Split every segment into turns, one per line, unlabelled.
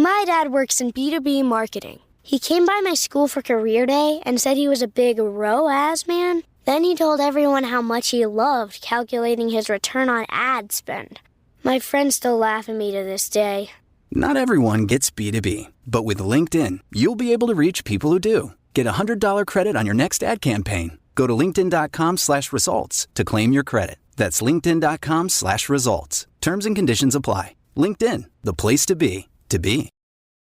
My dad works in B2B marketing. He came by my school for career day and said he was a big ROAS man. Then he told everyone how much he loved calculating his return on ad spend. My friends still laugh at me to this day.
Not everyone gets B2B, but with LinkedIn, you'll be able to reach people who do. Get a $100 credit on your next ad campaign. Go to linkedin.com/results to claim your credit. That's linkedin.com/results. Terms and conditions apply. LinkedIn, the place to be, to be.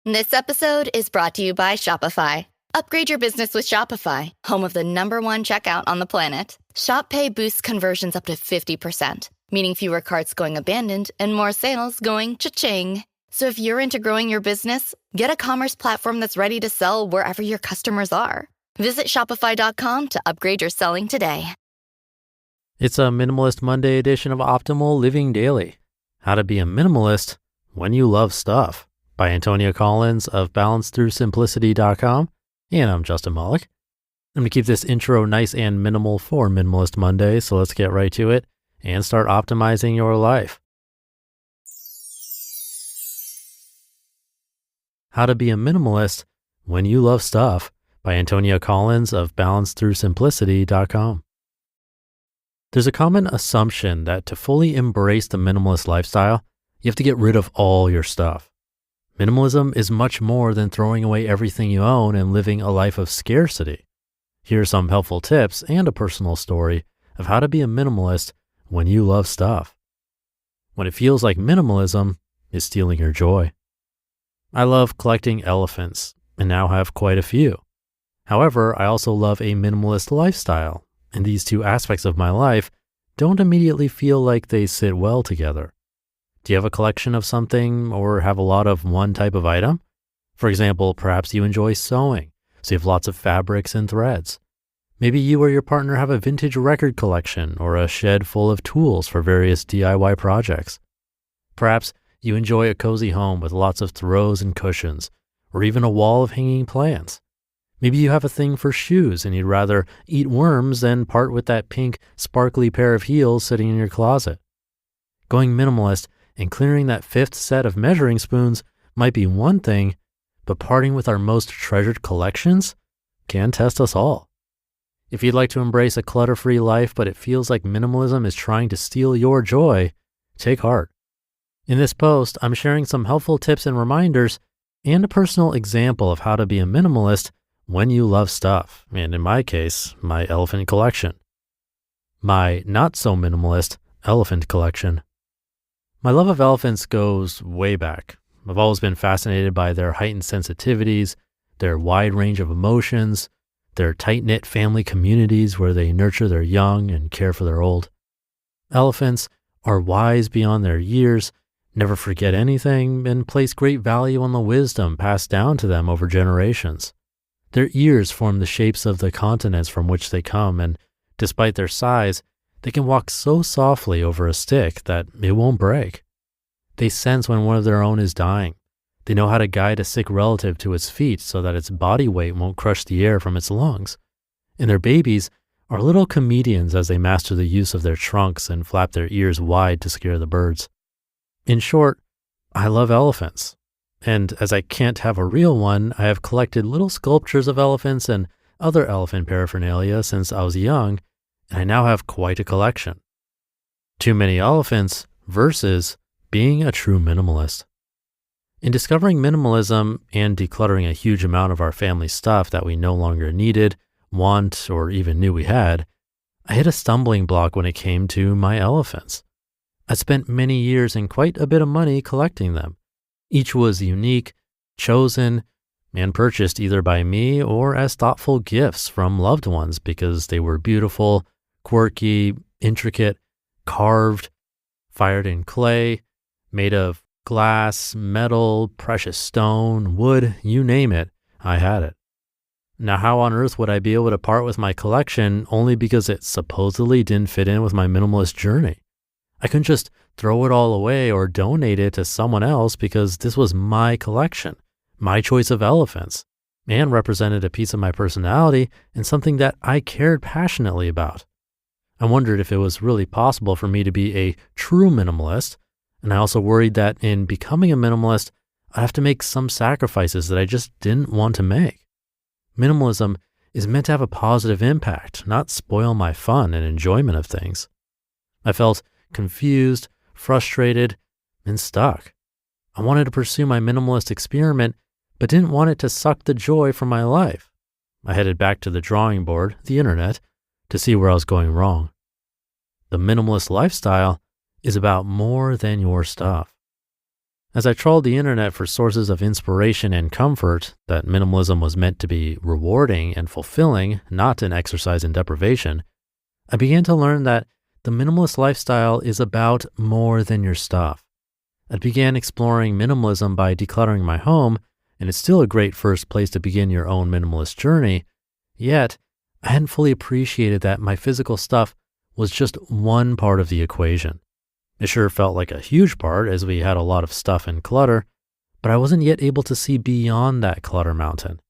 This episode is brought to you by Shopify. Upgrade your business with Shopify, home of the #1 checkout on the planet. Shop Pay boosts conversions up to 50%, meaning fewer carts going abandoned and more sales going cha-ching. So if you're into growing your business, get a commerce platform that's ready to sell wherever your customers are. Visit Shopify.com to upgrade your selling today.
It's a Minimalist Monday edition of Optimal Living Daily. How to be a minimalist when you love stuff, by Antonia Colins of balancethroughsimplicity.com. And I'm Justin Malik. I'm going to keep this intro nice and minimal for Minimalist Monday, so let's get right to it and start optimizing your life. How to be a minimalist when you love stuff, by Antonia Colins of balancethroughsimplicity.com. There's a common assumption that to fully embrace the minimalist lifestyle, you have to get rid of all your stuff. Minimalism is much more than throwing away everything you own and living a life of scarcity. Here are some helpful tips and a personal story of how to be a minimalist when you love stuff. When it feels like minimalism is stealing your joy. I love collecting elephants and now have quite a few. However, I also love a minimalist lifestyle, and these two aspects of my life don't immediately feel like they sit well together. Do you have a collection of something or have a lot of one type of item? For example, perhaps you enjoy sewing, so you have lots of fabrics and threads. Maybe you or your partner have a vintage record collection or a shed full of tools for various DIY projects. Perhaps you enjoy a cozy home with lots of throws and cushions, or even a wall of hanging plants. Maybe you have a thing for shoes and you'd rather eat worms than part with that pink, sparkly pair of heels sitting in your closet. Going minimalist and clearing that fifth set of measuring spoons might be one thing, but parting with our most treasured collections can test us all. If you'd like to embrace a clutter-free life, but it feels like minimalism is trying to steal your joy, take heart. In this post, I'm sharing some helpful tips and reminders and a personal example of how to be a minimalist when you love stuff, and in my case, my elephant collection. My not-so-minimalist elephant collection. My love of elephants goes way back. I've always been fascinated by their heightened sensitivities, their wide range of emotions, their tight-knit family communities where they nurture their young and care for their old. Elephants are wise beyond their years, never forget anything, and place great value on the wisdom passed down to them over generations. Their ears form the shapes of the continents from which they come, and despite their size, they can walk so softly over a stick that it won't break. They sense when one of their own is dying. They know how to guide a sick relative to its feet so that its body weight won't crush the air from its lungs. And their babies are little comedians as they master the use of their trunks and flap their ears wide to scare the birds. In short, I love elephants. And as I can't have a real one, I have collected little sculptures of elephants and other elephant paraphernalia since I was young, and I now have quite a collection. Too many elephants versus being a true minimalist. In discovering minimalism and decluttering a huge amount of our family stuff that we no longer needed, want, or even knew we had, I hit a stumbling block when it came to my elephants. I spent many years and quite a bit of money collecting them. Each was unique, chosen, and purchased either by me or as thoughtful gifts from loved ones because they were beautiful, quirky, intricate, carved, fired in clay, made of glass, metal, precious stone, wood, you name it, I had it. Now, how on earth would I be able to part with my collection only because it supposedly didn't fit in with my minimalist journey? I couldn't just throw it all away or donate it to someone else because this was my collection, my choice of elephants, and represented a piece of my personality and something that I cared passionately about. I wondered if it was really possible for me to be a true minimalist, and I also worried that in becoming a minimalist, I'd have to make some sacrifices that I just didn't want to make. Minimalism is meant to have a positive impact, not spoil my fun and enjoyment of things. I felt confused, frustrated, and stuck. I wanted to pursue my minimalist experiment, but didn't want it to suck the joy from my life. I headed back to the drawing board, the internet, to see where I was going wrong. The minimalist lifestyle is about more than your stuff. As I trawled the internet for sources of inspiration and comfort, that minimalism was meant to be rewarding and fulfilling, not an exercise in deprivation, I began to learn that the minimalist lifestyle is about more than your stuff. I began exploring minimalism by decluttering my home, and it's still a great first place to begin your own minimalist journey. Yet, I hadn't fully appreciated that my physical stuff was just one part of the equation. It sure felt like a huge part as we had a lot of stuff and clutter, but I wasn't yet able to see beyond that clutter mountain.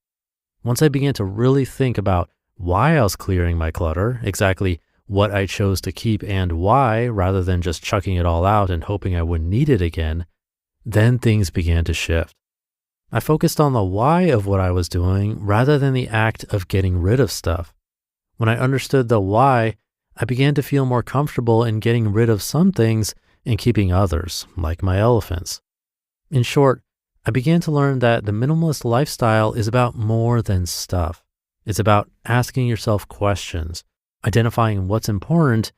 Once I began to really think about why I was clearing my clutter, exactly what I chose to keep and why, rather than just chucking it all out and hoping I wouldn't need it again, then things began to shift. I focused on the why of what I was doing rather than the act of getting rid of stuff. When I understood the why, I began to feel more comfortable in getting rid of some things and keeping others, like my elephants. In short, I began to learn that the minimalist lifestyle is about more than stuff. It's about asking yourself questions, identifying what's important,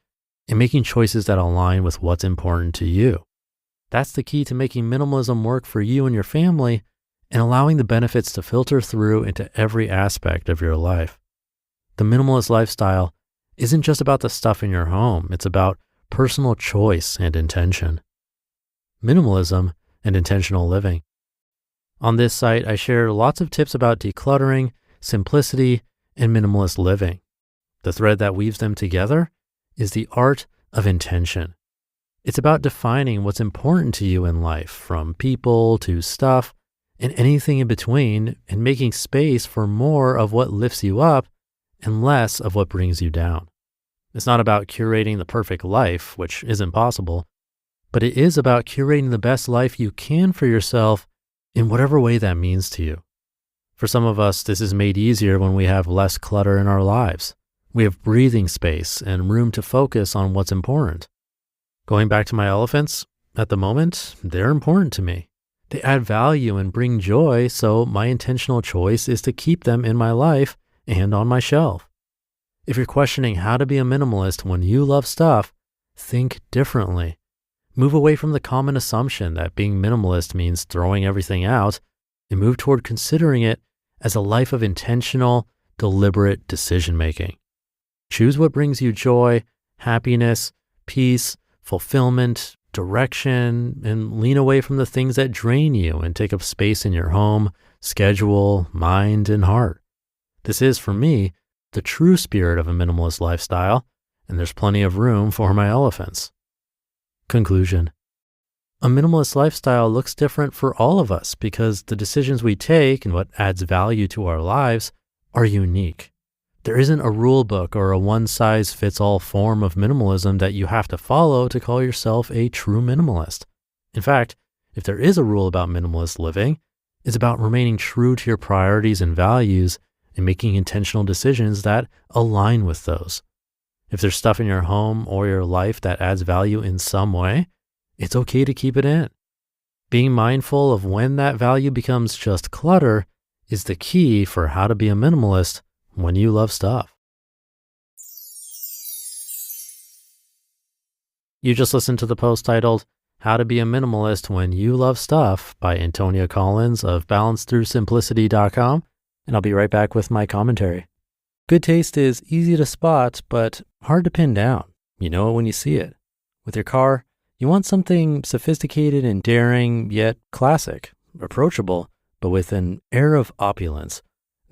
and making choices that align with what's important to you. That's the key to making minimalism work for you and your family and allowing the benefits to filter through into every aspect of your life. The minimalist lifestyle isn't just about the stuff in your home. It's about personal choice and intention. Minimalism and intentional living. On this site, I share lots of tips about decluttering, simplicity, and minimalist living. The thread that weaves them together is the art of intention. It's about defining what's important to you in life, from people to stuff and anything in between, and making space for more of what lifts you up and less of what brings you down. It's not about curating the perfect life, which isn't possible, but it is about curating the best life you can for yourself in whatever way that means to you. For some of us, this is made easier when we have less clutter in our lives. We have breathing space and room to focus on what's important. Going back to my elephants, at the moment, they're important to me. They add value and bring joy, so my intentional choice is to keep them in my life and on my shelf. If you're questioning how to be a minimalist when you love stuff, think differently. Move away from the common assumption that being minimalist means throwing everything out, and move toward considering it as a life of intentional, deliberate decision-making. Choose what brings you joy, happiness, peace, fulfillment, direction, and lean away from the things that drain you and take up space in your home, schedule, mind, and heart. This is, for me, the true spirit of a minimalist lifestyle, and there's plenty of room for my elephants. Conclusion. A minimalist lifestyle looks different for all of us because the decisions we take and what adds value to our lives are unique. There isn't a rule book or a one-size-fits-all form of minimalism that you have to follow to call yourself a true minimalist. In fact, if there is a rule about minimalist living, it's about remaining true to your priorities and values and making intentional decisions that align with those. If there's stuff in your home or your life that adds value in some way, it's okay to keep it in. Being mindful of when that value becomes just clutter is the key for how to be a minimalist when you love stuff. You just listened to the post titled, How to Be a Minimalist When You Love Stuff by Antonia Colins of balancethroughsimplicity.com, and I'll be right back with my commentary. Good taste is easy to spot, but hard to pin down. You know it when you see it. With your car, you want something sophisticated and daring, yet classic, approachable, but with an air of opulence.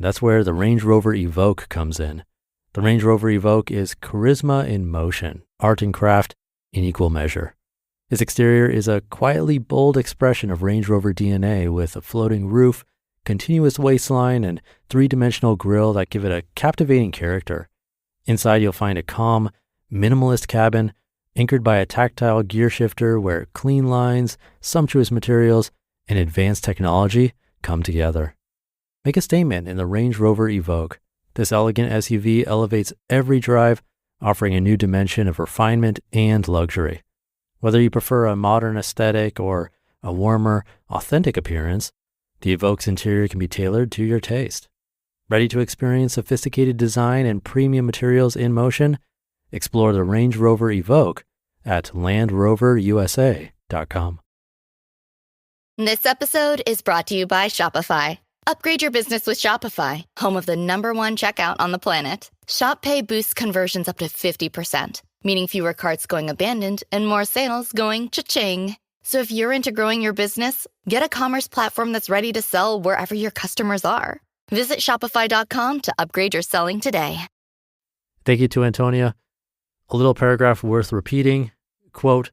That's where the Range Rover Evoque comes in. The Range Rover Evoque is charisma in motion, art and craft in equal measure. Its exterior is a quietly bold expression of Range Rover DNA with a floating roof, continuous waistline, and three-dimensional grille that give it a captivating character. Inside, you'll find a calm, minimalist cabin anchored by a tactile gear shifter where clean lines, sumptuous materials, and advanced technology come together. Make a statement in the Range Rover Evoque. This elegant SUV elevates every drive, offering a new dimension of refinement and luxury. Whether you prefer a modern aesthetic or a warmer, authentic appearance, the Evoque's interior can be tailored to your taste. Ready to experience sophisticated design and premium materials in motion? Explore the Range Rover Evoque at LandRoverUSA.com.
This episode is brought to you by Shopify. Upgrade your business with Shopify, home of the #1 checkout on the planet. Shop Pay boosts conversions up to 50%, meaning fewer carts going abandoned and more sales going cha-ching. So if you're into growing your business, get a commerce platform that's ready to sell wherever your customers are. Visit Shopify.com to upgrade your selling today.
Thank you to Antonia. A little paragraph worth repeating. Quote,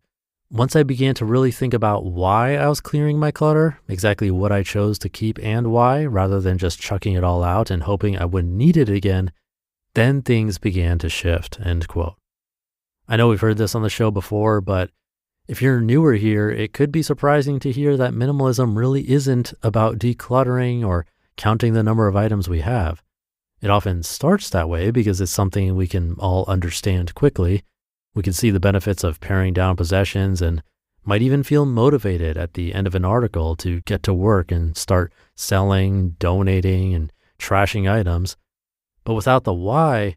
once I began to really think about why I was clearing my clutter, exactly what I chose to keep and why, rather than just chucking it all out and hoping I wouldn't need it again, then things began to shift, end quote. I know we've heard this on the show before, but if you're newer here, it could be surprising to hear that minimalism really isn't about decluttering or counting the number of items we have. It often starts that way because it's something we can all understand quickly. We can see the benefits of paring down possessions and might even feel motivated at the end of an article to get to work and start selling, donating, and trashing items. But without the why,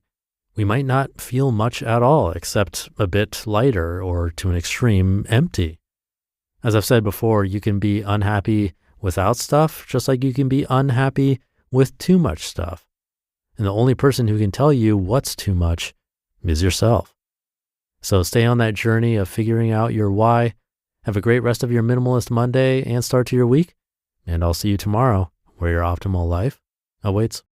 we might not feel much at all except a bit lighter or to an extreme empty. As I've said before, you can be unhappy without stuff just like you can be unhappy with too much stuff. And the only person who can tell you what's too much is yourself. So stay on that journey of figuring out your why. Have a great rest of your Minimalist Monday and start to your week. And I'll see you tomorrow where your optimal life awaits.